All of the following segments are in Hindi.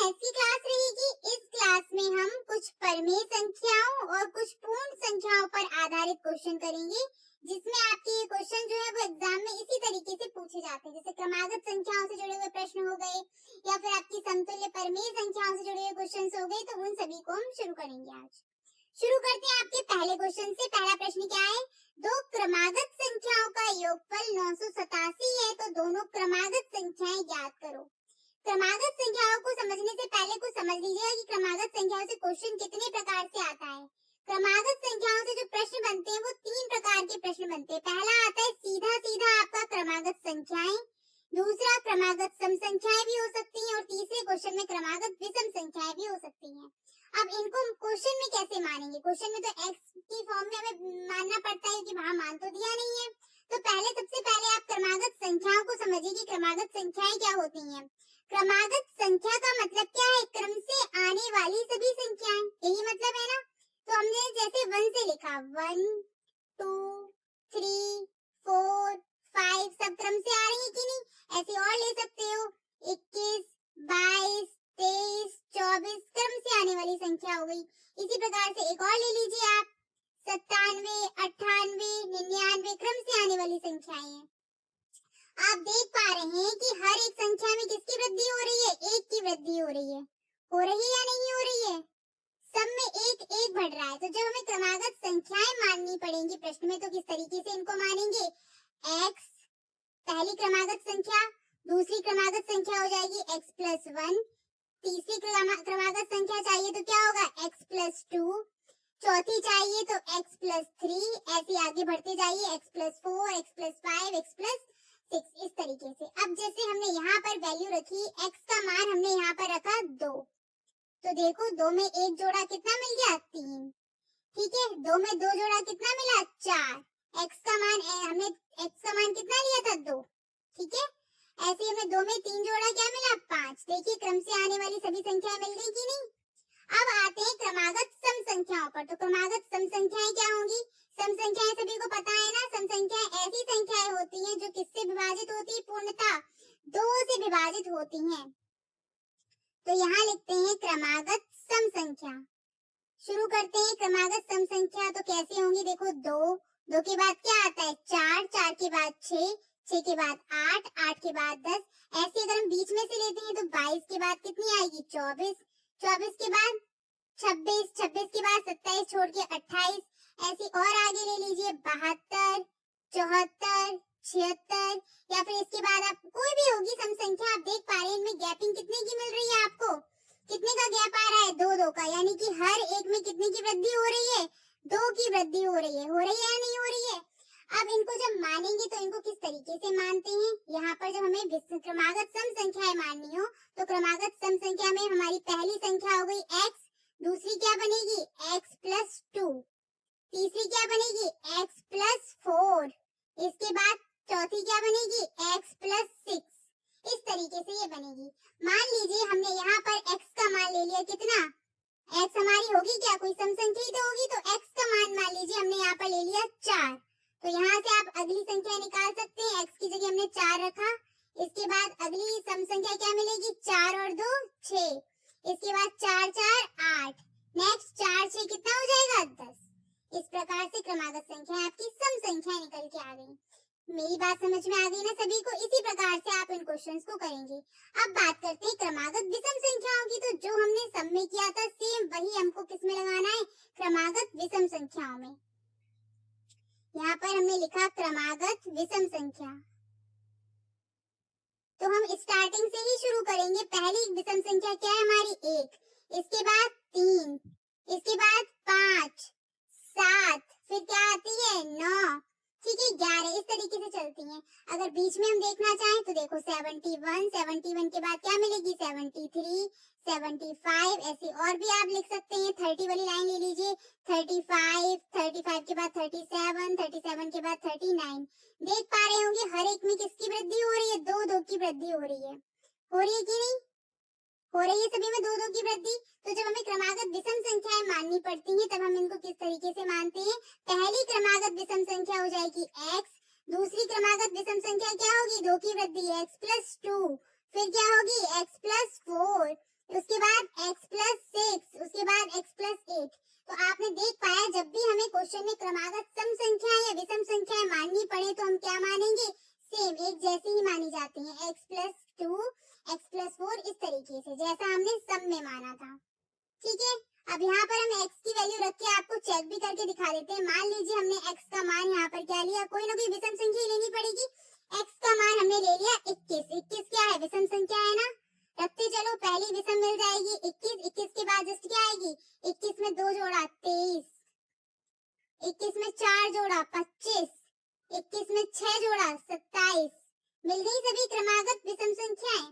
कैसी क्लास रहेगी? इस क्लास में हम कुछ परिमेय संख्याओं और कुछ पूर्ण संख्याओं पर आधारित क्वेश्चन करेंगे, जिसमें आपके ये क्वेश्चन जो है वो एग्जाम में इसी तरीके से पूछे जाते हैं, जैसे क्रमागत संख्याओं से जुड़े हुए प्रश्न हो गए या फिर आपकी समतुल्य परिमेय संख्याओं से जुड़े हुए क्वेश्चन हो गए। तो उन सभी को हम शुरू करेंगे। आज शुरू करते हैं आपके पहले क्वेश्चन से। पहला प्रश्न क्या है? दो क्रमागत संख्याओं का योगफल 987 है, तो दोनों क्रमागत संख्याएं ज्ञात करो। क्रमागत संख्याओं को समझने से पहले कुछ समझ लीजिएगा कि क्रमागत संख्याओं से क्वेश्चन कितने प्रकार से आता है। क्रमागत संख्याओं से जो प्रश्न बनते हैं वो 3 प्रकार के प्रश्न बनते हैं। पहला आता है सीधा सीधा आपका क्रमागत संख्याएं, दूसरा क्रमागत सम संख्याएं भी हो सकती हैं और तीसरे क्वेश्चन में क्रमागत विषम संख्याएं भी हो सकती हैं। अब इनको क्वेश्चन में कैसे मानेंगे? क्वेश्चन में तो x की फॉर्म में हमें मानना पड़ता है कि वहां मान तो दिया नहीं है। तो सबसे पहले आप क्रमागत संख्याओं को समझिए कि क्रमागत संख्याएं क्या होती हैं। क्रमागत संख्या का मतलब क्या है? क्रम से आने वाली सभी संख्याएं, यही मतलब है ना। तो हमने जैसे 1 से लिखा 1 2 3 4 5 सब क्रम से आ रही है कि नहीं? ऐसे और ले सकते हो 21 22 23 24 क्रम से आने वाली संख्या हो गई। इसी प्रकार से एक और ले लीजिए आप 97 98 99 क्रम से आने वाली संख्याएं हैं। आप देख पा रहे हैं कि हर एक संख्या में किसकी वृद्धि हो रही है? 1 की वृद्धि हो रही है। हो रही है या नहीं हो रही है? सब में 1 1 बढ़ रहा है। तो जब हमें क्रमागत संख्याएं माननी पड़ेंगी प्रश्न में, तो किस तरीके से इनको मानेंगे? x पहली क्रमागत संख्या, दूसरी क्रमागत संख्या हो जाएगी x + 1, तीसरी क्रमागत संख्या चाहिए तो क्या होगा? x + 2, चौथी चाहिए तो x + 3, ऐसे आगे बढ़ते जाइए x + 4, x + 5, x + 6, इस तरीके से। अब जैसे हमने यहाँ पर वैल्यू रखी, x का मान हमने यहाँ पर रखा 2, तो देखो 2 में 1 जोड़ा कितना मिल गया? 3, ठीक है। 2 में 2 जोड़ा कितना मिला? 4। x का मान कितना लिया था? 2, ठीक है। ऐसे हमें 2 में 3 जोड़ा क्या मिला? 5। देखिए क्रम से आने वाली सभी संख्याएं मिल गई कि नहीं? अब आते हैं क्रमागत सम संख्याओं पर। तो क्रमागत सम संख्याएं क्या होंगी? सम संख्याएं सभी को पता है ना। सम संख्याएं ऐसी संख्याएं होती हैं जो किससे विभाजित होती है? पूर्णतः 2 से विभाजित होती हैं। तो यहाँ लिखते हैं क्रमागत सम संख्या। शुरू करते हैं क्रमागत सम संख्या। तो कैसे होंगी? देखो 2 के बाद क्या आता है? 4 के बाद 6 के बाद 8 के बाद 10। ऐसे अगर हम बीच में से लेते हैं तो 22 के बाद कितनी आएगी? 24 के बाद 26 के बाद 27 छोड़ के 28। ऐसे और आगे ले लीजिए 72 74 76, या फिर इसके बाद आप कोई भी होगी सम संख्या। आप देख पा रहे हैं इनमें गैपिंग कितने की मिल रही है आपको? कितने का गैप आ रहा है? 2 का, यानी कि हर एक में कितने की वृद्धि हो रही है? 2 की वृद्धि हो रही है। हो रही है या नहीं हो रही है? अब इनको जब मानेंगे तो इनको किस तरीके से मानते हैं? यहाँ पर जब हमें क्रमागत सम संख्याएं माननी हो तो क्रमागत सम संख्या में हमारी पहली संख्या हो गई x, दूसरी क्या बनेगी? x + 2, तीसरी क्या बनेगी? x + 4, इसके बाद चौथी क्या बनेगी? x + 6। इस तरीके से ये बनेगी। मान लीजिए हमने यहाँ पर x का मान ले लिया, कितना? x हमारी होगी क्या? कोई सम संख्या ही तो होगी। तो x का मान मान लीजिए हमने यहाँ पर ले लिया 4। तो यहाँ से आप अगली संख्या निकाल सकते हैं। x की जगह हमने 4 रखा। इसके बाद अगली सम संख्या क्या मिलेगी? 4 और 2 6, इसके बाद 4 4 8, नेक्स्ट 4 6 कितना हो जाएगा? 10। इस प्रकार से क्रमागत संख्या आपकी सम संख्या निकल के आ गई। मेरी बात समझ में आ गई ना सभी को? इसी प्रकार से आप इन क्वेश्चंस को करेंगे। अब बात करते हैं क्रमागत विषम संख्याओं की। तो जो हमने सम में किया था सेम वही हमको किस में लगाना है? क्रमागत विषम संख्याओं में। यहाँ पर हमने लिखा क्रमागत विषम संख्या। तो हम स्टार्टिंग से ही शुरू करेंगे। पहली विषम संख्या क्या है हमारी? 1, इसके बाद 3, इसके बाद 5 7, फिर क्या आती है? 9, ठीक है 11। इस तरीके से चलती हैं। अगर बीच में हम देखना चाहें तो देखो 71 के बाद क्या मिलेगी? 73 75, ऐसे और भी आप लिख सकते हैं। 30 वाली लाइन ले लीजिए, 35 के बाद 37 के बाद 39। देख पा रहे होंगे हर एक में किसकी वृद्धि हो रही है? 2 की वृद्धि हो रही है। हो रही है कि नहीं? हो रही है सभी में 2 की वृद्धि। तो जब हमें क्रमागत विषम संख्याएं माननी पड़ती हैं तब हम इनको किस तरीके से मानते हैं? पहली क्रमागत विषम संख्या हो जाएगी x, दूसरी क्रमागत विषम संख्या क्या होगी? 2 की वृद्धि x + 2, फिर क्या होगी? x + 4, उसके बाद x+4 इस तरीके से, जैसा हमने सम में माना था। ठीक है, अब यहाँ पर हम x की वैल्यू रख के आपको चेक भी करके दिखा देते हैं। मान लीजिए हमने x का मान यहाँ पर क्या लिया, कोई ना कोई विषम संख्या लेनी पड़ेगी। x का मान हमने ले लिया 21। 21 क्या है, विषम संख्या है ना, रखते चलो, पहली विषम मिल जाएगी 21। 21 के बाद जस्ट क्या आएगी, 21 में 2 जोड़ा 23, 21 में 4 जोड़ा 25, 21 में 6 जोड़ा 27। मिल गई सभी क्रमागत विषम संख्याएं।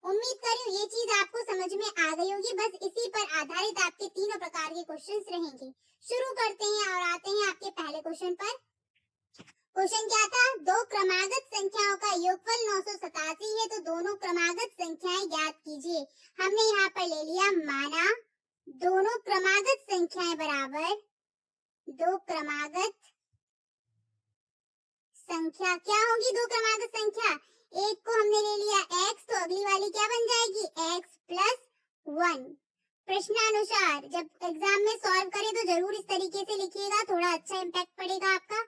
उम्मीद करूं ये चीज आपको समझ में आ गई होगी। बस इसी पर आधारित आपके तीनों प्रकार के क्वेश्चंस रहेंगे। शुरू करते हैं और आते हैं आपके पहले क्वेश्चन पर। क्वेश्चन क्या था, दो क्रमागत संख्याओं का योगफल 987 है, तो दोनों क्रमागत संख्याएं ज्ञात कीजिए। हमने यहाँ पर ले लिया माना दोनों क्रमागत संख्याएं बराबर, दो क्रमागत संख्या क्या होगी, दो क्रमागत संख्या, एक को हमने ले लिया x, तो अगली वाली क्या बन जाएगी, x+1। प्रश्नानुसार जब एग्जाम में सॉल्व करें तो जरूर इस तरीके से लिखिएगा, थोड़ा अच्छा इम्पैक्ट पड़ेगा आपका।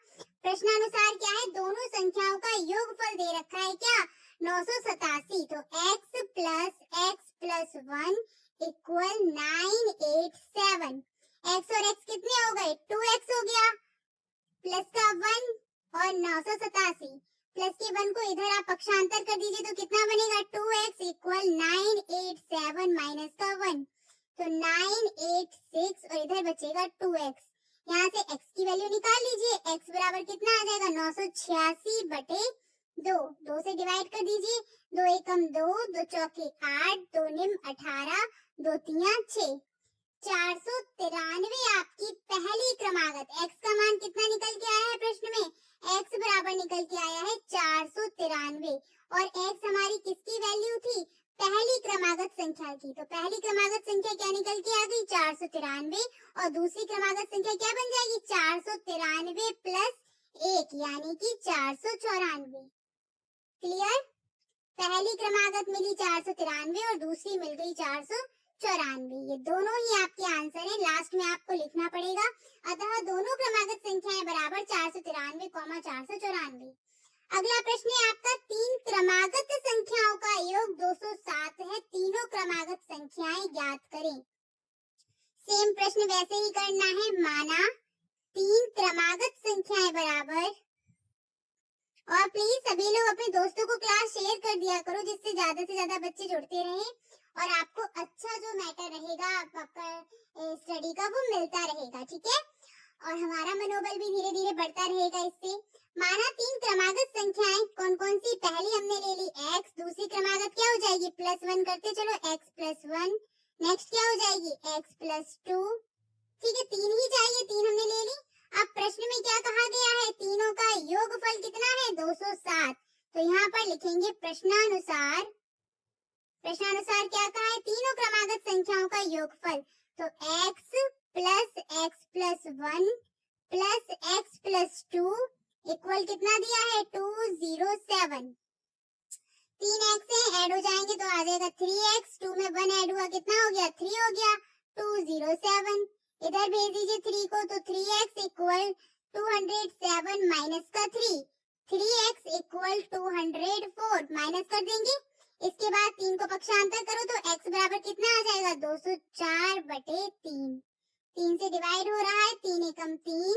प्रश्नानुसार क्या है, दोनों संख्याओं का योगफल दे रखा है क्या, 987, तो x+x+1 इक्वल 987। x और x कितने हो गए, 2x हो गया, प्लस का 1 और 987 प्लस के 1 को इधर आप पक्षांतर कर दीजिए तो कितना बनेगा, 2x इक्वल 987 माइनस का 1, तो 986 और इधर बचेगा 2x। यहाँ से x की वैल्यू निकाल लीजिए, x बराबर कितना आ जाएगा, 986 बटे 2, 2 से डिवाइड कर दीजिए, 2 एकम 2, 2 चौके 8, 2 निम 18, 2 तिया 6, 493 आपकी पहली क्रमागत। x का मान कितना निकल के आया है प्रश्न में, x बराबर निकल के आया है 493, और x हमारी किसकी वैल्यू थी, पहली क्रमागत संख्या की। तो पहली क्रमागत संख्या क्या निकल के आ गई, 493, और दूसरी क्रमागत संख्या क्या बन जाएगी, 493 प्लस 1 यानी कि 494। क्लियर, पहली क्रमागत मिली 493 और दूसरी मिल गई 494। ये दोनों ही आपके आंसर हैं, लास्ट में आपको लिखना पड़ेगा। अतः दोनों क्रमागत संख्याएं बराबर 493, 494। अगला प्रश्न है आपका, तीन क्रमागत संख्याओं का योग 207 है, तीनों क्रमागत संख्याएं ज्ञात करें। सेम प्रश्न वैसे ही करना है, माना तीन क्रमागत संख्याएं बराबर, और प्लीज सभी लोग अपने दोस्तों को क्लास शेयर कर दिया करो, जिससे ज्यादा से ज्यादा बच्चे जुड़ते रहें और आपको अच्छा जो मैटर रहेगा आपका स्टडी का वो मिलता रहेगा। ठीक है, और हमारा मनोबल भी धीरे धीरे बढ़ता रहेगा इससे। माना तीन क्रमागत संख्याएं कौन कौन सी, पहली हमने ले ली x, दूसरी क्रमागत क्या हो जाएगी, +1 करते चलो, x+1, नेक्स्ट क्या हो जाएगी, x+2। ठीक है, तीन ही चाहिए, तीन हमने ले ली। अब प्रश्न में क्या कहा गया है, तीनों का योगफल कितना है, 207। तो यहाँ पर लिखेंगे प्रश्नानुसार, प्रश्नानुसार क्या कहा है, तीनों क्रमागत संख्याओं का योगफल, तो x plus x+1 plus x+2 equal कितना दिया है, 207। 3 x ऐड हो जाएंगे तो आ जाएगा 3x, 2 में 1 ऐड हुआ कितना हो गया, 3 हो गया, 207। इधर भेज दीजिए 3 को, तो 3x इक्वल 207 माइनस का 3, 3x इक्वल 204 माइनस कर देंगे। इसके बाद 3 को पक्षांतर करो तो x बराबर कितना आ जाएगा, 204 बटे 3, 3 से डिवाइड हो रहा है, 3 एकम 3,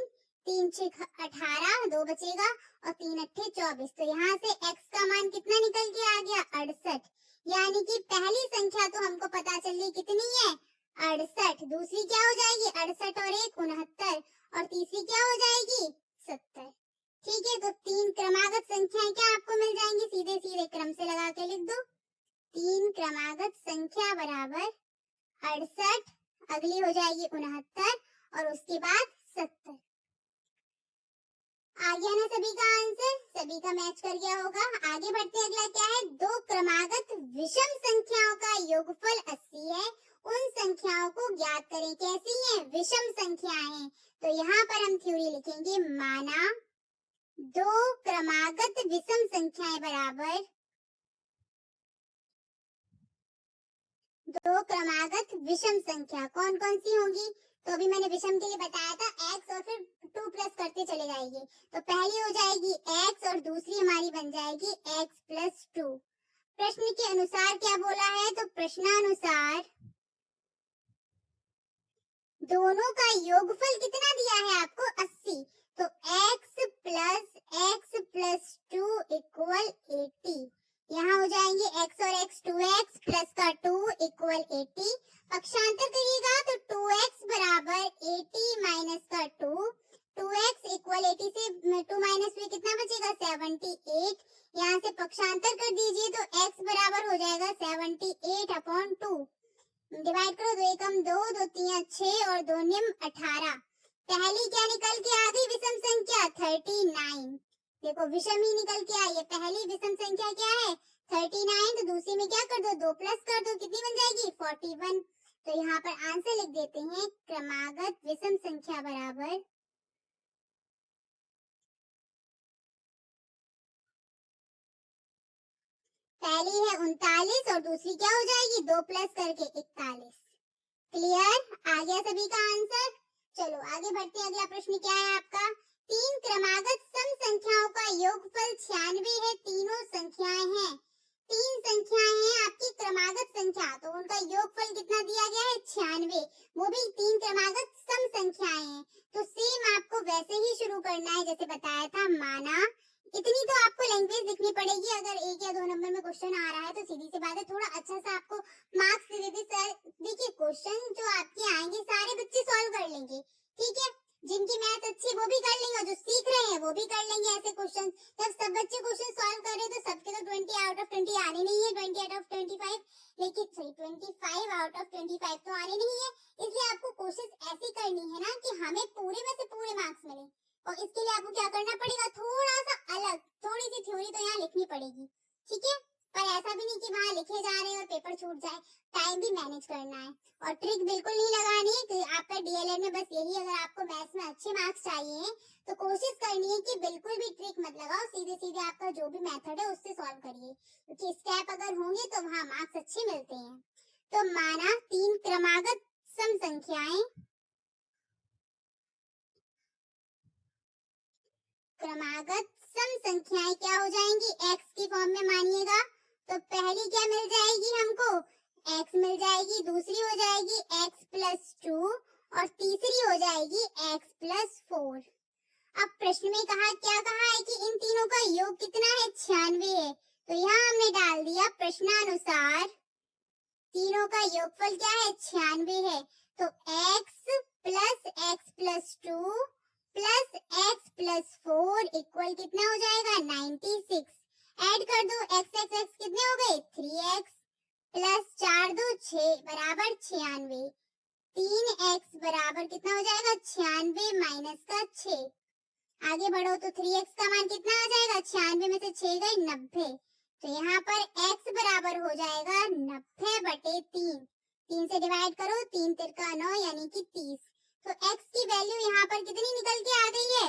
3 6 18, 2 बचेगा और 3 अट्ठे 24। तो यहाँ से x का मान कितना निकल के आ गया, 68। यानी कि पहली संख्या तो हमको पता चल रही कितनी है, 68, दूसरी क्या हो जाएगी, 68 और 1 69, और तीसरी क्या हो जाएगी, 70। ठीक है, तो तीन क्रमागत संख्याएं क्या आपको मिल जाएंगी, सीधे सीधे क्रम से लगा के लिख दो, तीन क्रमागत संख्या बराबर 68, अगली हो जाएगी 69 और उसके बाद 70। आ गया ना सभी का आंसर, सभी का मैच कर गया होगा। आगे बढ़ते, अगला क्या है, दो क्रमागत विषम संख्याओं का योगफल 80 है, उन संख्याओं को ज्ञात करें। कैसी हैं, विषम संख्याएं हैं। तो यहाँ पर हम थ्योरी लिखेंगे, माना दो क्रमागत विषम संख्याएं बराबर, दो क्रमागत विषम संख्या कौन कौन सी होंगी, तो अभी मैंने विषम के लिए बताया था x और फिर 2 प्लस करते चले जाएंगे। तो पहली हो जाएगी x और दूसरी हमारी बन जाएगी x+2। प्रश्न के अनुसार क्या बोला है, तो प्रश्नानुसार दोनों का योगफल कितना दिया है आपको, 80। तो x प्लस 2 इक्वल 80। यहाँ हो जाएंगे x और x 2x प्लस का 2 इक्वल 80। पक्षांतर करिएगा तो 2x बराबर 80 माइनस का 2, 2x इक्वल 80 से 2 माइनस में कितना बचेगा, 78। यहाँ से पक्षांतर कर दीजिए तो x बराबर हो जाएगा 78/2। डिवाइड करो, 2 एकम 2, 2 तिया 6 और 2 निम 18। पहली क्या निकल के आ गई विषम संख्या, 39। देखो विषम ही निकल के आई है, पहली विषम संख्या क्या है, 39। तो दूसरी में क्या कर दो, 2 प्लस कर दो, कितनी बन जाएगी, 41। तो यहाँ पर आंसर लिख देते हैं, क्रमागत विषम संख्या बराबर पहली है 39 और दूसरी क्या हो जाएगी, 2 प्लस करके 41। क्लियर, आ गया सभी का आंसर। चलो आगे बढ़ते हैं, अगला प्रश्न क्या है आपका, 3 क्रमागत सम संख्याओं का योगफल 96 है, तीनों संख्याएं हैं। 3 संख्याएं हैं आपकी क्रमागत संख्या, तो उनका योगफल कितना दिया गया है, 96। वो भी 3 क्रमागत सम संख्याएं हैं। तो सेम आपको वैसे ही शुरू करना है जैसे बताया था, माना। इतनी तो आपको लैंग्वेज लिखनी पड़ेगी, अगर 1 या 2 नंबर में क्वेश्चन आ रहा है तो सीधी सी बात है, थोड़ा अच्छा सा आपको मार्क्स दे देते सर। देखिए क्वेश्चन जो आपके आएंगे सारे बच्चे सॉल्व कर लेंगे, ठीक है। जिनकी मैथ अच्छी वो भी कर लेंगे, जो सीख रहे हैं वो भी कर लेंगे ऐसे क्वेश्चन। जब सब बच्चे क्वेश्चन सॉल्व कर रहे हैं तो सबके तो 20 आउट ऑफ 20 आने नहीं है, 20 आउट ऑफ 25, लेकिन 25 आउट ऑफ 25 तो आने नहीं है। इसलिए आपको कोशिश ऐसी करनी है ना कि हमें पूरे में से पूरे मार्क्स मिले, और इसके लिए आपको क्या करना पड़ेगा, थोड़ा सा अलग, थोड़ी सी थ्योरी तो यहाँ लिखनी पड़ेगी, ठीक है। पर ऐसा भी नहीं कि वहाँ लिखे जा रहे हैं और पेपर छूट जाए, टाइम भी मैनेज करना है। और ट्रिक बिल्कुल नहीं लगानी है कि आपका डीएलएड में बस यही, अगर आपको मैथ्स में अच्छे मार्क्स चाहिए तो कोशिश करनी है कि बिल्कुल भी ट्रिक मत लगाओ, सीधे सीधे आपका जो भी मेथड है उससे सॉल्व करिए, क्योंकि स्टेप अगर होंगे तो वहाँ मार्क्स अच्छे मिलते हैं। तो माना 3 क्रमागत सम संख्याएं, क्रमागत सम संख्याएं क्या हो जाएंगी, x की फॉर्म में मानिएगा। तो पहली क्या मिल जाएगी हमको, x मिल जाएगी, दूसरी हो जाएगी x प्लस 2 और तीसरी हो जाएगी x प्लस 4। अब प्रश्न में कहा, क्या कहा है कि इन तीनों का योग कितना है, 96 है। तो यहाँ हमने डाल दिया प्रश्नानुसार तीनों का योगफल क्या है, 96 है। तो x plus 2 plus x plus 4 equal कितना हो जाएगा, 96। ऐड कर दो, x कितने हो गए, 3x प्लस 4 2 6 बराबर 96। 3x बराबर कितना हो जाएगा, 96 माइनस का 6। आगे बढ़ो तो 3x का मान कितना आ जाएगा, 96 में से 6 गए 90। तो यहाँ पर x बराबर हो जाएगा 90/3। 3 से डिवाइड करो, 3 तिरका 9 यानी कि 30। तो x की वैल्यू यहाँ पर कितनी निकल के आ गई है,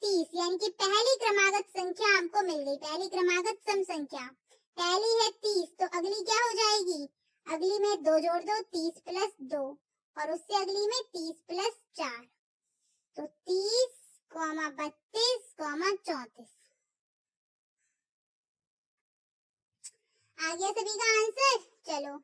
30, यानी कि पहली क्रमागत संख्या हमको मिल गई, पहली क्रमागत सम संख्या पहली है 30। तो अगली क्या हो जाएगी, अगली में 2 जोड़ दो, 30 प्लस 2, और उससे अगली में 30 प्लस 4। तो 30, 32, 34। आ गया सभी का आंसर। चलो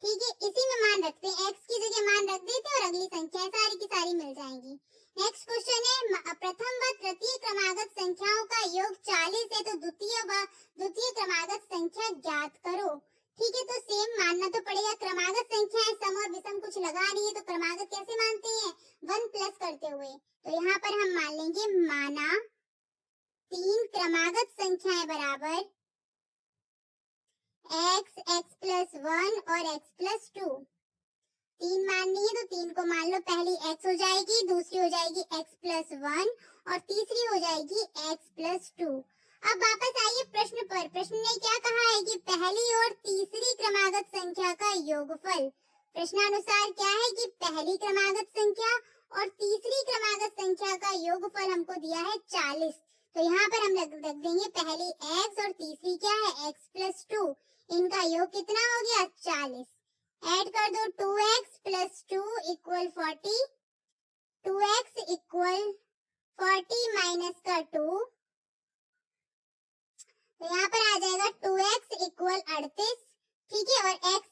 ठीक है, इसी में मान रखते हैं, x की जगह मान रख देते हैं और अगली संख्या सारी की सारी मिल जाएंगी। नेक्स्ट क्वेश्चन है, प्रथम व तृतीय क्रमागत संख्याओं का योग 40 है, तो द्वितीय क्रमागत संख्या ज्ञात करो। ठीक है, तो सेम मानना तो पड़ेगा, क्रमागत संख्या है, सम और विषम कुछ लगा नहीं है, तो क्रमागत कैसे मानते हैं, 1 प्लस करते हुए। तो यहाँ पर हम मान लेंगे, माना 3 क्रमागत संख्याएं बराबर x प्लस 1 और x प्लस 2। 3 माननी है तो 3 को मान लो, पहली x हो जाएगी, दूसरी हो जाएगी x प्लस 1 और तीसरी हो जाएगी x प्लस 2। अब वापस आइए प्रश्न पर। प्रश्न ने क्या कहा है कि पहली और तीसरी क्रमागत संख्या का योगफल। प्रश्नानुसार क्या है कि पहली क्रमागत संख्या और तीसरी क्रमागत संख्या का योगफल हमको दिया है 40। तो यहाँ पर हम रख देंगे पहली x और तीसरी क्या है, x प्लस 2। इनका योग कितना हो गया, 40। ऐड कर दो, 2x plus 2 equal 40, 2x equal 40 minus का 2। तो यहाँ पर आ जाएगा 2x इक्वल 38, ठीक है। और x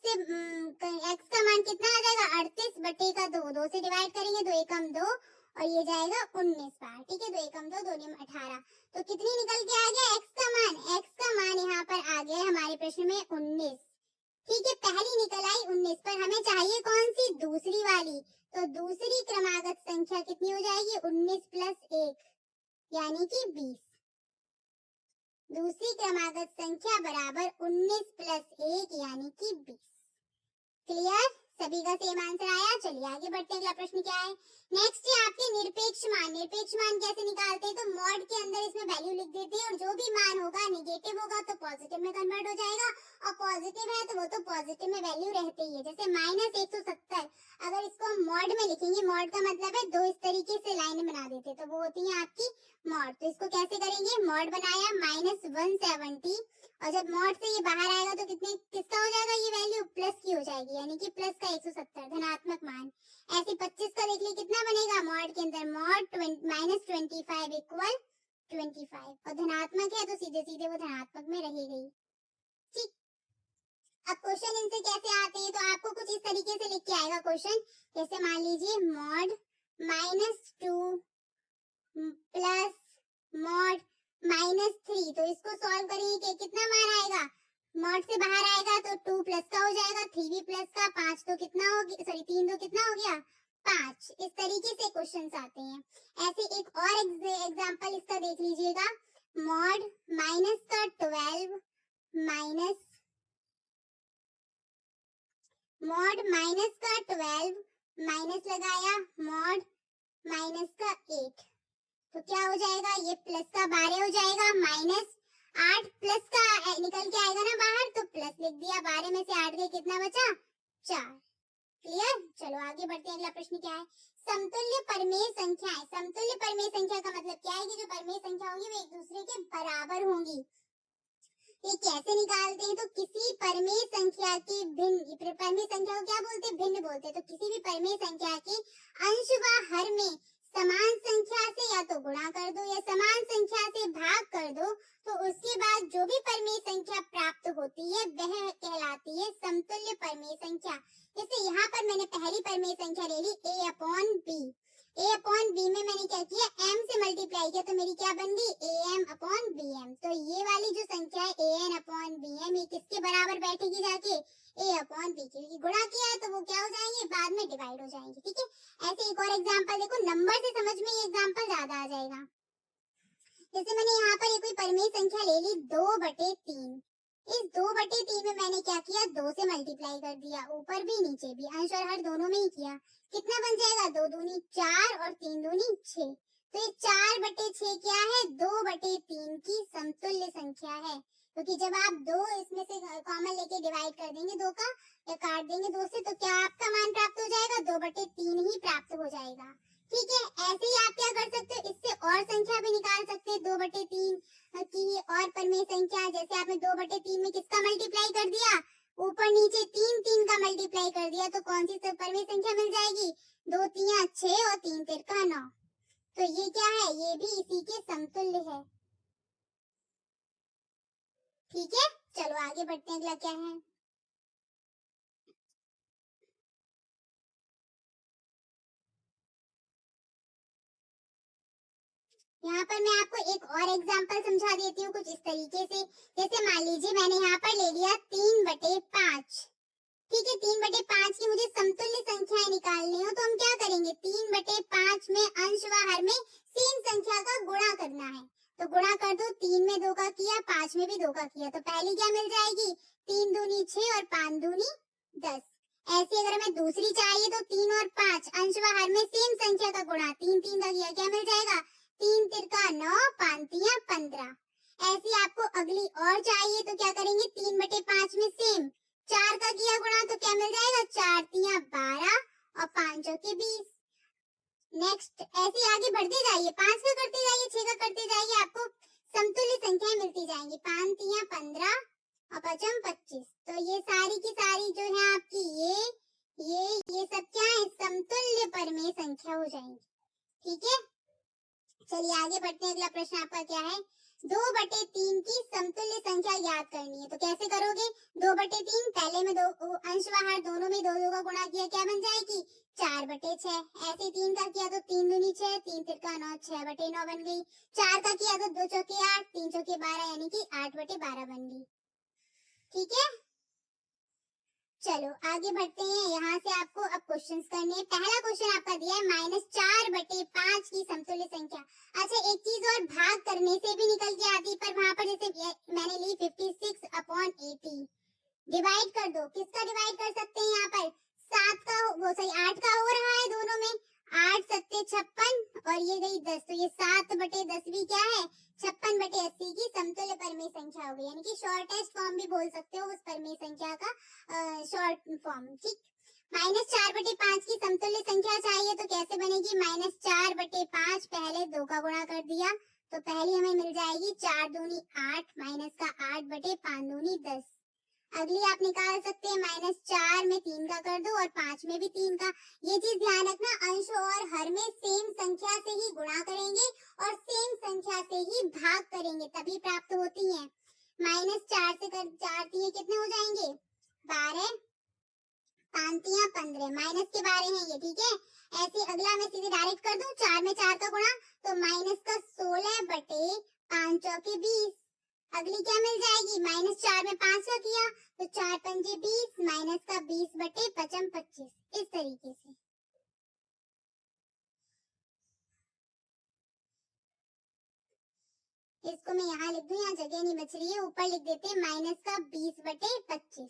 का मान कितना आ जाएगा 38 बटे का 2, 2 से डिवाइड करेंगे, 2 एकम 2 और ये जाएगा 19 बार, ठीक है। 2 एकम 2, 2 नियम 18। तो कितनी निकल के आ गया x का मान? x का मान यहाँ पर आ गया हमारे प्रश्न में 19, ठीक है। पहली निकल आई 19, पर हमें चाहिए कौन सी? दूसरी वाली। तो दूसरी क्रमागत संख्या कितनी हो जाएगी? 19 प्लस 1 यानी कि 20। दूसरी क्रमागत संख्या बराबर 19 प्लस 1 यानी कि 20। क्लियर? सभी का सेम आंसर आया। चलिए आगे बढ़ते हैं। अगला प्रश्न क्या है? नेक्स्ट है आपके निरपेक्ष मान। निरपेक्ष मान कैसे निकालते हैं? तो मॉड के अंदर इसमें वैल्यू लिख देते हैं और जो भी मान होगा नेगेटिव होगा तो पॉजिटिव में कन्वर्ट हो जाएगा, और पॉजिटिव है तो वो तो पॉजिटिव में वैल्यू रहती ही है। जैसे -170, अगर इसको हम मॉड में लिखेंगे, मॉड का मतलब है दो इस तरीके से लाइन बना देते तो वो होती है आपकी मॉड। तो इसको कैसे करेंगे? मॉड बनाया -170, और जब मॉड से ये बाहर आएगा तो कितने किसका हो जाएगा? ये वैल्यू प्लस की हो जाएगी, यानी कि प्लस का 170 धनात्मक मान। ऐसे 25 का देख लिए कितना बनेगा मॉड के अंदर? मॉड -25 इक्वल 25, और धनात्मक है तो सीधे सीधे वो धनात्मक में रहेगी, ठीक। अब क्वेश्चन इनसे कैसे आते हैं? तो आपको कुछ इस तरीके से लिख के आएगा क्वेश्चन। जैसे मान लीजिए मॉड -2 प्लस मॉड -3, तो इसको सॉल्व करेंगे कि कितना मान आएगा? मॉड से बाहर आएगा तो 2 प्लस का हो जाएगा, 3 भी प्लस का, 5 तो कितना हो गया? सॉरी 3 तो कितना हो गया? 5। इस तरीके से क्वेश्चंस आते हैं। ऐसे एक और एग्जांपल इसका देख लीजिएगा। मॉड -12 माइनस मॉड -12 माइनस लगाया मॉड -8, तो क्या हो जाएगा? ये प्लस का 12 हो जाएगा, -8 प्लस का निकल के आएगा ना बाहर, तो प्लस लिख दिया। 12 में से 8 गए, कितना बचा? 4। क्लियर? चलो आगे बढ़ते हैं। अगला प्रश्न क्या है? समतुल्य परमेय संख्याएं। समतुल्य परमेय संख्या का मतलब क्या है? कि जो परमेय संख्या होंगी वो एक दूसरे के बराबर होंगी। ये कैसे निकालते हैं? तो किसी परमेय संख्या के भिन्न, परमेय संख्या को क्या बोलते हैं? भिन्न बोलते हैं। तो किसी भी परमेय संख्या के अंश व हर में समान संख्या से या तो गुणा कर दो या समान संख्या से भाग कर दो, तो उसके बाद जो भी परमेय संख्या प्राप्त होती है वह कहलाती है समतुल्य परमेय संख्या। जैसे यहाँ पर मैंने पहली परमेय संख्या ले ली a/b। a/b में मैंने क्या किया? m से मल्टीप्लाई किया, तो मेरी क्या बन गई? am/bm। तो ये वाली जो संख्या है an/bm, ये किसके बराबर बैठेगी जाके? a/b, क्योंकि गुणा किया है तो वो क्या हो जाएंगे? बाद में डिवाइड हो जाएंगे, ठीक है। ऐसे एक और एग्जांपल देखो, नंबर से समझ में ये एग्जांपल ज्यादा आ जाएगा। जैसे मैंने यहाँ पर कोई परमेय संख्या ले ली 2/3। इस 2/3 में मैंने क्या किया? 2 से मल्टीप्लाई कर दिया, ऊपर भी नीचे भी, अंश और हर दोनों में ही किया। कितना बन जाएगा? 2 दूनी 4 और 3 दूनी 6। तो ये 4/6 क्या है? 2/3 की समतुल्य संख्या है, क्योंकि जब आप 2 इसमें से कॉमन लेके डिवाइड कर देंगे 2 का, या काट देंगे 2 से, तो क्या आपका मान प्राप्त हो जाएगा? 2/3 ही प्राप्त हो जाएगा, ठीक है। ऐसे ही आप क्या कर सकते हो? इससे और संख्या भी निकाल सकते हैं 2/3 की और परमेय संख्या। जैसे आपने 2/3 में किसका मल्टीप्लाई कर दिया? ऊपर नीचे 3 का मल्टीप्लाई कर दिया, तो कौन सी परमेय संख्या मिल जाएगी? 2 3 6 और 3 3 9। तो ये क्या है? ये भी इसी के समतुल्य है, ठीक है। चलो आगे बढ़ते हैं। अगला क्या है? यहाँ पर मैं आपको एक और एग्जांपल समझा देती हूँ कुछ इस तरीके से। जैसे मान लीजिए मैंने यहाँ पर ले लिया 3/5, ठीक है। 3/5 की मुझे समतुल्य संख्याएं निकालनी हो, तो हम क्या करेंगे? 3/5 में अंश व हर में सेम संख्या का गुणा करना है, तो गुणा कर दो। 3 में 2 का किया, 5 में भी 2 का किया, तो पहली क्या मिल जाएगी? 3 दूनी 6 और 5 दूनी 10। ऐसे अगर हमें दूसरी चाहिए तो 3 और 5 अंश व हर में सेम संख्या का गुणा, 3 3 का किया, क्या मिल जाएगा? 3 3 9, 5 3 15। ऐसी आपको अगली और चाहिए तो क्या करेंगे? 3/5 में सेम 4 का किया गुणा, तो क्या मिल जाएगा? 4 3 12 और 5 चौके 20। नेक्स्ट ऐसे आगे बढ़ते जाइए, 5 का करते जाइए, 6 का करते जाइए, आपको समतुल्य संख्याएं मिलती जाएंगी। 5 3 15 और 5 25। तो ये सारी की सारी जो है आपकी ये सब क्या है? समतुल्य परमेय संख्या हो जाएंगी, ठीक है। चलिए आगे बढ़ते हैं। अगला प्रश्न आपका क्या है? 2/3 की समतुल्य संख्या याद करनी है। तो कैसे करोगे? 2/3 पहले में दो अंश बाहर, दोनों में दो दो का गुणा किया, क्या बन जाएगी? 4/6। ऐसे 3 का किया तो 3 दूनी 6, 3 तिरका 9, 6/9 बन गई। 4 का किया तो 2 चौके 8, 3 चौके 12 यानी कि 8/12 बन गई। ठीक है, चलो आगे बढ़ते हैं। यहाँ से आपको अब क्वेश्चंस करने हैं। पहला क्वेश्चन आपका दिया है -4/5 की समतुल्य संख्या। अच्छा, एक चीज और, भाग करने से भी निकल के आती, पर वहां पर जैसे मैंने ली 56/80, डिवाइड कर दो। किसका डिवाइड कर सकते हैं यहाँ पर? 7 का, वो सही 8 का हो रहा है दोनों में। 8 सत्ते 56 और ये गई 10, तो ये 7/10 भी क्या है? 56/80 की समतुल्य परमेय संख्या हो गई, यानी कि शॉर्टेस्ट फॉर्म भी बोल सकते हो उस परमेय संख्या का शॉर्ट फॉर्म। ठीक, -4/5 की समतुल्य संख्या चाहिए तो कैसे बनेगी? -4/5 पहले 2 का गुणा कर दिया तो पहली हमें मिल जाएगी 4 दूनी 8 माइनस का 8/5 दूनी 10। अगली आप निकाल सकते हैं, -4 में 3 का कर दो और 5 में भी 3 का। ये चीज ध्यान रखना, अंश और हर में सेम संख्या से ही गुणा करेंगे और सेम संख्या से ही भाग करेंगे, तभी प्राप्त होती है। -4 से कर 4 दिए कितने हो जाएंगे? 12, 5 तियां 15, माइनस के 12 हैं ये। ठीक है, ऐसे अगला मैं सीधे डायरेक्ट कर दूं, 4 में 4 का गुणा तो माइनस का 16/5 चौके 20। अगली क्या मिल जाएगी? -4 में 5 का किया तो 4 पंजे 20 माइनस का 20/5 25। इस तरीके से इसको मैं यहाँ लिख दूं, यहाँ जगह नहीं बच रही है, ऊपर लिख देते हैं माइनस का 20/25।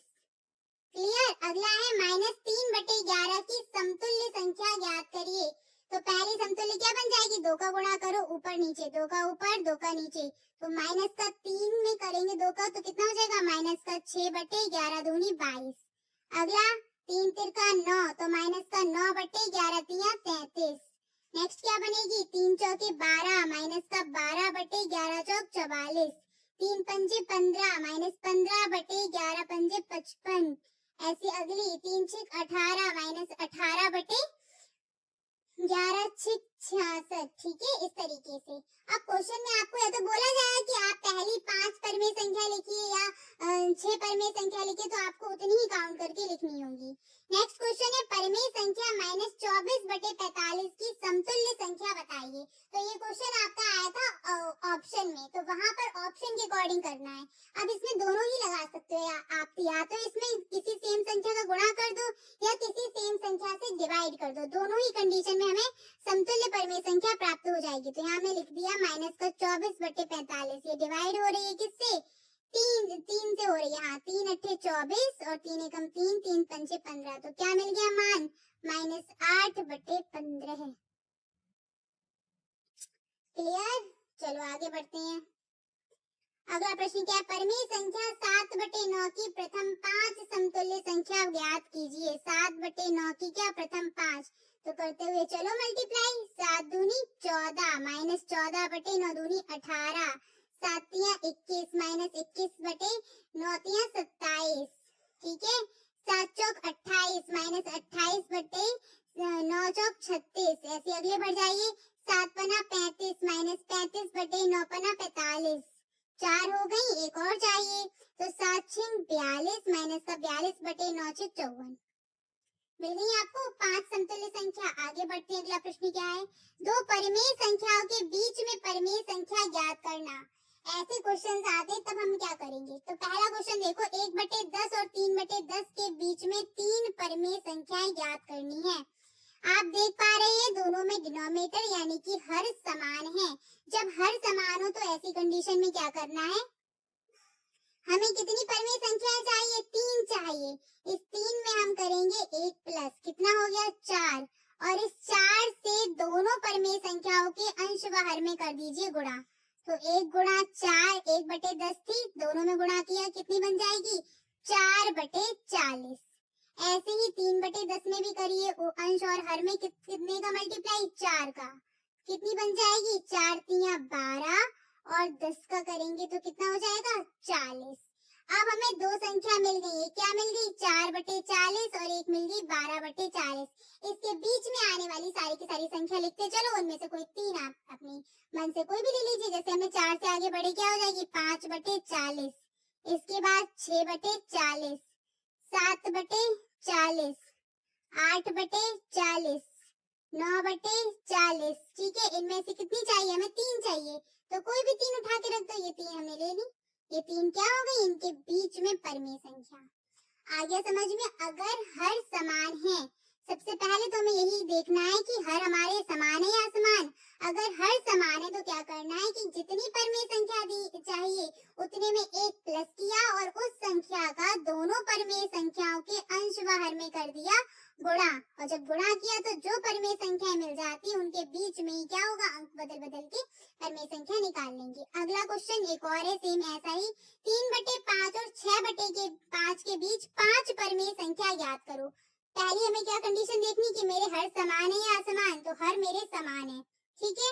क्लियर। अगला है -3/11 की समतुल्य संख्या ज्ञात करिए। तो पहली समतुल्य क्या बन जाएगी? 2 का गुणा करो, ऊपर नीचे 2 का ऊपर 2 का नीचे, तो माइनस का 3 में करेंगे 2 का तो कितना हो जाएगा? माइनस का 6/11 दूनी 22। अगला 3 तिरका 9 तो माइनस का 9/11 तिया 33। नेक्स्ट क्या बनेगी? 3 चौके 12 माइनस का 12/11 चौक 44। 3 पंजे 15 माइनस 15/11 पंजे 55। ऐसी अगली 3 6 18 माइनस 18/11 6 66। ठीक है, इस तरीके से। अब क्वेश्चन में आपको या तो बोला जाए कि आप पहली 5 परमेय संख्या लिखिए या 6 परमेय संख्या लिखिए, तो आपको उतनी ही काउंट करके लिखनी होगी। नेक्स्ट क्वेश्चन है परमेय संख्या -24/45 की समतुल्य संख्या बताइए। तो ये क्वेश्चन आपका आया था ऑप्शन में, तो वहां पर ऑप्शन के अकॉर्डिंग करना है। अब इसमें दोनों ही लगा सकते हो आप, या तो इसमें किसी सेम संख्या का गुणा कर दो या किसी सेम संख्या से डिवाइड कर दो, दोनों ही कंडीशन में हमें समतुल्य परमेय संख्या प्राप्त हो जाएगी। तो यहाँ मैं लिख दिया -24/45। ये डिवाइड हो रही है किससे? 3 से हो रही है। हाँ, 3 अट्ठे 24 और 3 एकम 3, 3 पंचे 15, तो क्या मिल गया मान? -8/15 है। क्लियर। चलो आगे बढ़ते हैं। अगला प्रश्न क्या है? परमेय संख्या 7/9 की प्रथम 5 समतुल्य संख्या ज्ञात कीजिए। 7/9 की क्या? प्रथम 5। तो करते हुए चलो मल्टीप्लाई। 7 दूनी 14 माइनस 14/9 दूनी 18। 7 तियां 21 माइनस 21/9 तियां 27। ठीक है, 7 चौक 28 माइनस 28/9 चौक 36। ऐसे अगले बढ़ जाइए। 7 पना 35 माइनस 35/9 पना 45। 4 हो गई, एक और चाहिए तो 7 6 42 माइनस का 42/9 6 54। मिल गई आपको 5 समतुल्य संख्या। आगे बढ़ते हैं, अगला प्रश्न क्या है? दो परिमेय संख्याओं के बीच में परिमेय संख्या ज्ञात करना। ऐसे क्वेश्चंस आते तब हम क्या करेंगे? तो पहला क्वेश्चन देखो, 1/10 और 3/10 के बीच में 3 परिमेय संख्याएं ज्ञात करनी है। आप देख पा रहे हैं दोनों में डिनोमिनेटर यानी कि हर समान है। जब हर समान हो तो ऐसी कंडीशन में क्या करना है? हमें कितनी परिमेय संख्याएं चाहिए? 3 चाहिए। इस 3 में हम करेंगे 1 प्लस, कितना हो गया? 4। और इस 4 से दोनों परिमेय संख्याओं के अंश व हर में कर दीजिए गुणा। तो 1 गुणा 4 1/10 थी, दोनों में गुणा किया, कितनी बन जाएगी? 4/40। ऐसे ही 3/10 में भी करिए, अंश और हर में कितने का मल्टीप्लाई? 4 का। कितनी बन जाएगी? 4 तियां 12 और 10 का करेंगे तो कितना हो जाएगा? 40। अब हमें दो संख्या मिल गई है, क्या मिल गई? 4/40 और एक मिल गई 12/40। इसके बीच में आने वाली सारी की सारी संख्या लिखते चलो, उनमें से कोई तीन आप अपनी मन से कोई भी ले लीजिए। जैसे हमें 4 से आगे बढ़े क्या हो जाएगी? 5/40। इसके बाद 6/40, 7/40, 8/40, 9/40। ठीक है, इनमें से कितनी चाहिए? हमें तीन चाहिए, तो कोई भी तीन उठा के रख दो। ये तीन हमने ले ली। ये तीन क्या हो गई? इनके बीच में परिमेय संख्या। आ गया समझ में? अगर हर समान है, सबसे पहले तो हमें यही देखना है कि हर हमारे समान है या असमान। अगर हर समान है तो क्या करना है कि जितनी परिमेय संख्या दी चाहिए उतने में एक प्लस किया और उस संख्या का दोनों परिमेय संख्याओं के अंश व हर में कर दिया गुणा। और जब गुणा किया तो जो परिमेय संख्या मिल जाती है उनके बीच में ही क्या होगा? अंक बदल बदल के परिमेय संख्या निकाल लेंगे। अगला क्वेश्चन एक और है, सेम ऐसा ही। 3/5 और 6/5 के बीच 5 परिमेय संख्या ज्ञात करो। पहले हमें क्या कंडीशन देखनी कि मेरे हर समान है या असमान? तो हर मेरे समान है। ठीक है,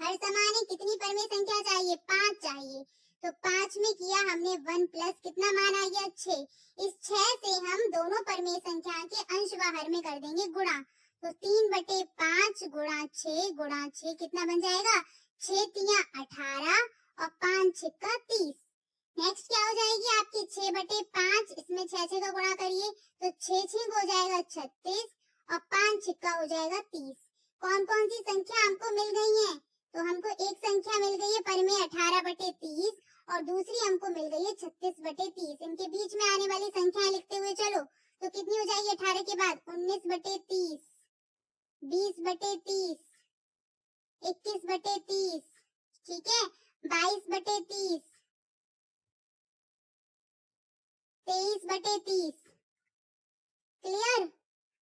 हर समान है। कितनी परिमेय संख्या चाहिए? 5 चाहिए। तो 5 में किया हमने 1 प्लस कितना मान आ गया? 6। इस 6 से हम दोनों परिमेय संख्या के अंश व हर में कर देंगे गुणा। तो 3/5 गुणा 6 कितना बन जाएगा? 6 तिया 18 और 5 छिक्का 30। नेक्स्ट क्या हो जाएगी आपकी? 6/5, इसमें 6 का गुणा करिए तो 6 हो जाएगा 36 और 5 छिक्का हो जाएगा 30। कौन कौन सी संख्या हमको मिल गई है? तो हमको एक संख्या मिल गई है परिमेय 18/30 और दूसरी हमको मिल गई है 36/30। इनके बीच में आने वाली संख्या लिखते हुए चलो, तो कितनी हो जाएगी 18 के बाद? 19/30, 20/30, 21/30, ठीक है, 22/30, 23/30। क्लियर?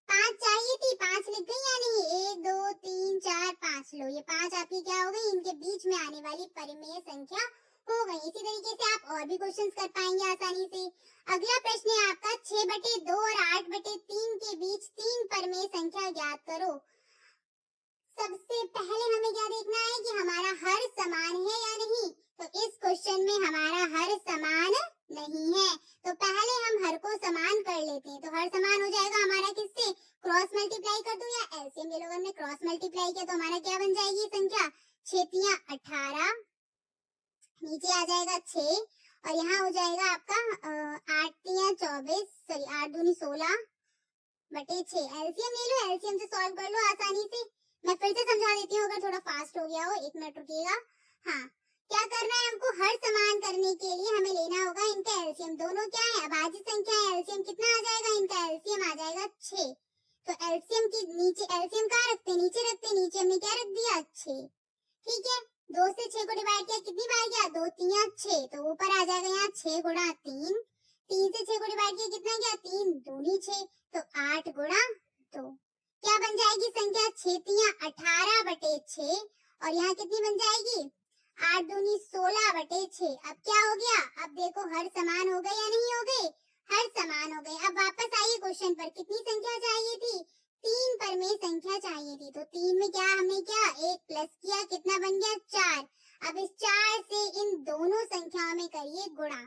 5 चाहिए थी, 5 लिख गई या नहीं? 1 2 3 4 5। लो, ये 5 आपकी क्या हो गई? इनके बीच में आने वाली परिमेय संख्या हो गई। इसी तरीके से आप और भी क्वेश्चंस कर पाएंगे आसानी से। अगला प्रश्न है आपका 6/2 और 8/3 के बीच 3 परिमेय संख्या ज्ञात करो। सबसे पहले हमें क्या देखना है कि हमारा हर समान है या नहीं। तो इस क्वेश्चन में हमारा हर समान नहीं है, तो पहले हम हर को समान कर लेते हैं। तो हर समान हो जाएगा हमारा किससे? क्रॉस मल्टीप्लाई कर दूं या एलसीएम ले लो। हमने क्रॉस मल्टीप्लाई किया तो हमारा क्या बन जाएगी संख्या? 6 तिया 18, नीचे आ जाएगा 6 और यहाँ हो जाएगा आपका 8 तिया 24, सॉरी 8 दूनी 16/6। एलसीएम ले लो, एलसीएम से सॉल्व कर लो आसानी से। मैं फिर से समझा देती हूँ अगर थोड़ा फास्ट हो गया हो। 1 मिनट रुकिएगा। हाँ, क्या करना है हमको? हर समान करने के लिए हमें लेना होगा इनका एलसीएम। दोनों क्या है? अभाज्य संख्या है। एलसीएम कितना आ जाएगा? इनका एलसीएम आ जाएगा 6। तो एलसीएम की नीचे, एलसीएम कहाँ रखते हैं? नीचे रखते हैं। नीचे हमने क्या रख दिया? 6। ठीक है, 2 से 6 को डिवाइड किया, कितनी बार गया? 2 तिया 6। तो ऊपर आ जाएगा यहाँ 6 गुणा 3। 3 से 6 को डिवाइड किया, कितना गया? 3 दूनी 6, तो 8 गुणा 2। क्या बन जाएगी संख्या? 6 तिया 18/6 और यहाँ कितनी बन जाएगी? 8 दूनी 16/6। अब क्या हो गया? अब देखो हर समान हो गए या नहीं हो गए? हर समान हो गए। अब वापस आइए क्वेश्चन पर। कितनी संख्या चाहिए थी? 3 परिमेय संख्या चाहिए थी। तो 3 में क्या हमने किया? 1 प्लस किया, कितना बन गया? 4। अब इस 4 से इन दोनों संख्याओं में करिए गुणा।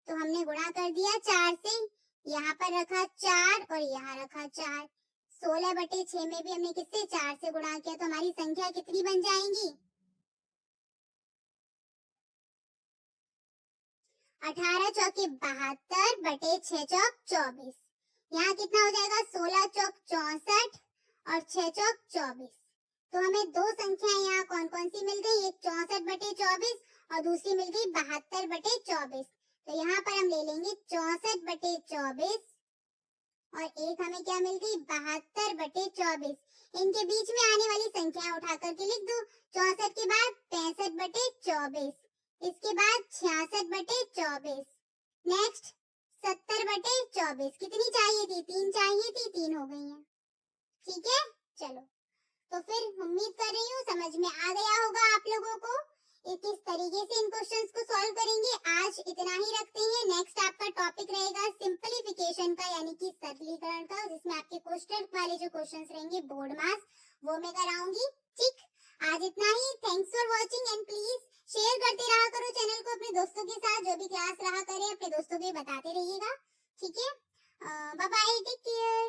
तो हमने गुणा कर दिया 4 से, यहाँ पर रखा 4 और यहाँ रखा 4। 16/6 में भी हमने किससे? 4 से गुणा किया। तो हमारी संख्या कितनी बन जाएंगी? 18 चौके 72/6 चौक 24। यहाँ कितना हो जाएगा? 16 चौक 64 और 6 चौक 24। तो हमें दो संख्याएं यहाँ कौन कौन सी मिल गई? एक 64/24 और दूसरी मिल गई 72/24। तो यहाँ पर हम ले लेंगे 64/24 और एक हमें क्या मिल गई? 72/24। इनके बीच में आने वाली संख्या उठा करके लिख दो। 64 के बाद 65/24, इसके बाद 66/24, नेक्स्ट 70/24। कितनी चाहिए थी? 3 चाहिए थी, 3 हो गई है। ठीक है, चलो, तो फिर उम्मीद कर रही हूँ समझ में आ गया होगा आप लोगों को किस तरीके से इन क्वेश्चंस को सॉल्व करेंगे। आज इतना ही रखते हैं। नेक्स्ट आपका टॉपिक रहेगा सिंपलीफिकेशन का, यानी कि सरलीकरण का, जिसमें आपके क्वेश्चन वाले जो क्वेश्चंस रहेंगे बोर्ड मास वो मैं कराऊंगी। ठीक, आज इतना ही। Thanks for watching and please share करते रहा करो चैनल को अपने दोस्तों के साथ। जो भी क्लास रहा करे अपने दोस्तों को बताते रहिएगा, ठीक है। Bye bye, take care.